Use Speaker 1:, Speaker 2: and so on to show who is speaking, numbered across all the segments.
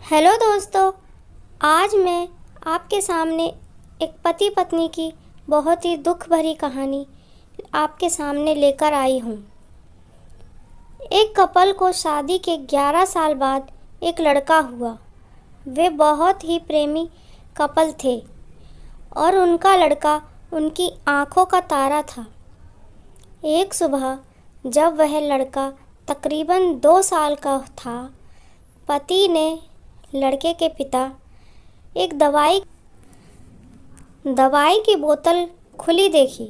Speaker 1: Hello दोस्तों, आज मैं आपके सामने एक पति पत्नी की बहुत ही दुख भरी कहानी आपके सामने लेकर आई हूँ। एक कपल को शादी के 11 साल बाद एक लड़का हुआ। वे बहुत ही प्रेमी कपल थे और उनका लड़का उनकी आँखों का तारा था। एक सुबह जब वह लड़का तकरीबन 2 साल का था, पति ने लड़के के पिता एक दवाई की बोतल खुली देखी।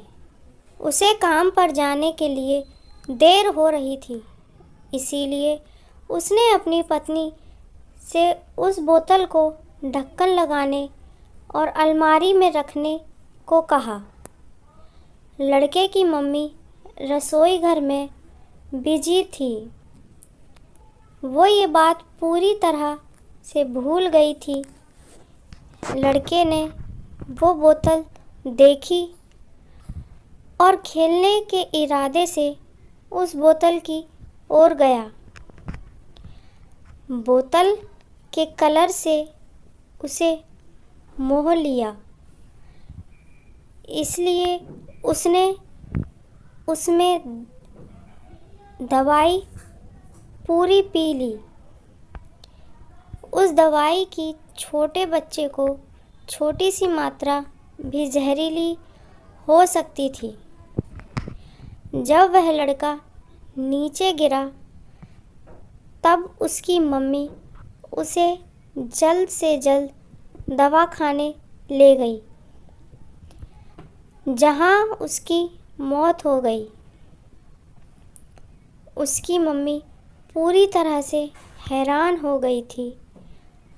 Speaker 1: उसे काम पर जाने के लिए देर हो रही थी, इसीलिए उसने अपनी पत्नी से उस बोतल को ढक्कन लगाने और अलमारी में रखने को कहा। लड़के की मम्मी रसोई घर में बिजी थी। वो ये बात पूरी तरह से भूल गई थी। लड़के ने वो बोतल देखी और खेलने के इरादे से उस बोतल की ओर गया। बोतल के कलर से उसे मोह लिया, इसलिए उसने उसमें दवाई पूरी पी ली। उस दवाई की छोटे बच्चे को छोटी सी मात्रा भी जहरीली हो सकती थी। जब वह लड़का नीचे गिरा, तब उसकी मम्मी उसे जल्द से जल्द दवाखाने ले गई, जहां उसकी मौत हो गई। उसकी मम्मी पूरी तरह से हैरान हो गई थी।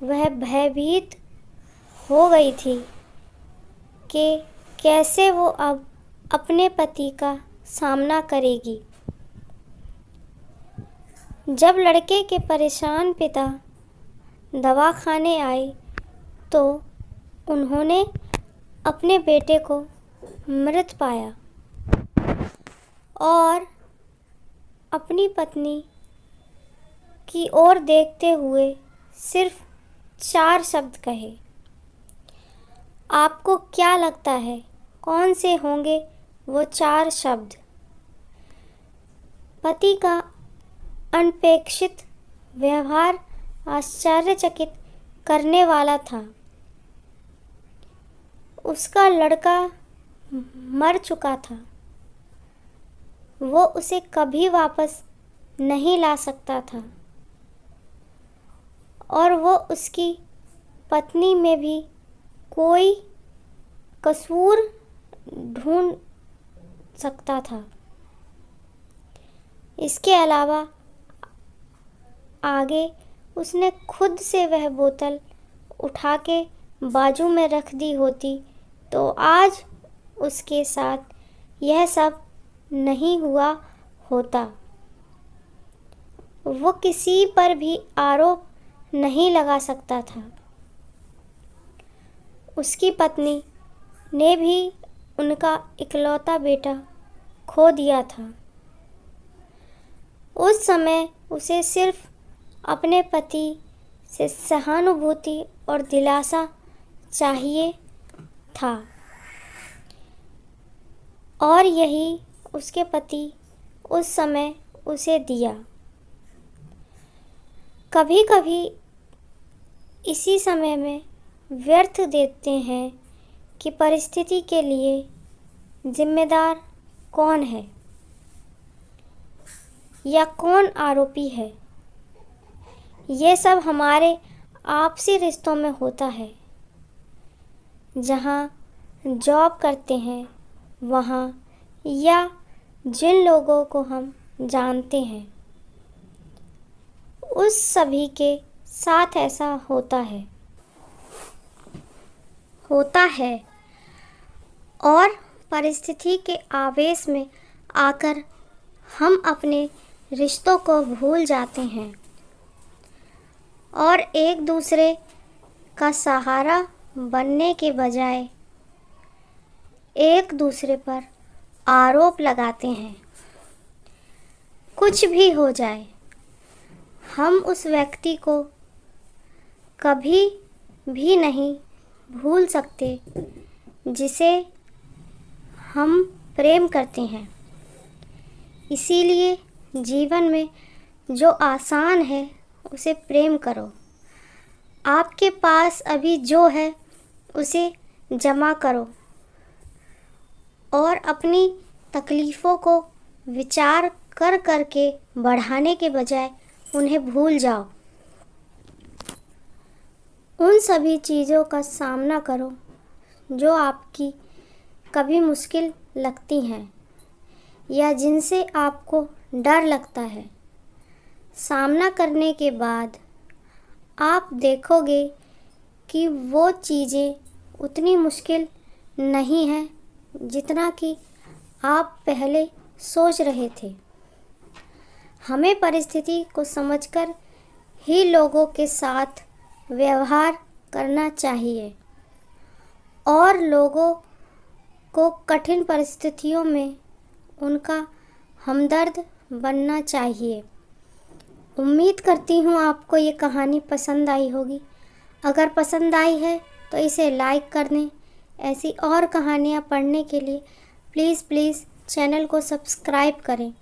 Speaker 1: वह भयभीत हो गई थी कि कैसे वो अब अपने पति का सामना करेगी। जब लड़के के परेशान पिता दवाखाने आए तो उन्होंने अपने बेटे को मृत पाया और अपनी पत्नी की ओर देखते हुए सिर्फ 4 शब्द कहे। आपको क्या लगता है कौन से होंगे वो 4 शब्द? पति का अनपेक्षित व्यवहार आश्चर्यचकित करने वाला था। उसका लड़का मर चुका था। वो उसे कभी वापस नहीं ला सकता था और वो उसकी पत्नी में भी कोई कसूर ढूंढ सकता था। इसके अलावा आगे उसने खुद से वह बोतल उठा के बाजू में रख दी होती तो आज उसके साथ यह सब नहीं हुआ होता। वो किसी पर भी आरोप नहीं लगा सकता था। उसकी पत्नी ने भी उनका इकलौता बेटा खो दिया था। उस समय उसे सिर्फ अपने पति से सहानुभूति और दिलासा चाहिए था और यही उसके पति उस समय उसे दिया। कभी कभी इसी समय में व्यर्थ देते हैं कि परिस्थिति के लिए जिम्मेदार कौन है या कौन आरोपी है। ये सब हमारे आपसी रिश्तों में होता है। जहाँ जॉब करते हैं वहाँ, या जिन लोगों को हम जानते हैं, उस सभी के साथ ऐसा होता है और परिस्थिति के आवेश में आकर हम अपने रिश्तों को भूल जाते हैं और एक दूसरे का सहारा बनने के बजाय एक दूसरे पर आरोप लगाते हैं। कुछ भी हो जाए, हम उस व्यक्ति को कभी भी नहीं भूल सकते जिसे हम प्रेम करते हैं। इसीलिए जीवन में जो आसान है उसे प्रेम करो। आपके पास अभी जो है उसे जमा करो और अपनी तकलीफ़ों को विचार कर के बढ़ाने के बजाय उन्हें भूल जाओ। उन सभी चीज़ों का सामना करो जो आपकी कभी मुश्किल लगती हैं या जिनसे आपको डर लगता है। सामना करने के बाद आप देखोगे कि वो चीज़ें उतनी मुश्किल नहीं हैं जितना कि आप पहले सोच रहे थे। हमें परिस्थिति को समझकर ही लोगों के साथ व्यवहार करना चाहिए और लोगों को कठिन परिस्थितियों में उनका हमदर्द बनना चाहिए। उम्मीद करती हूँ आपको ये कहानी पसंद आई होगी। अगर पसंद आई है तो इसे लाइक कर दें। ऐसी और कहानियाँ पढ़ने के लिए प्लीज़ चैनल को सब्सक्राइब करें।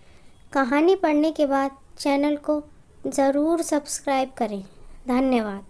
Speaker 1: कहानी पढ़ने के बाद चैनल को ज़रूर सब्सक्राइब करें। धन्यवाद।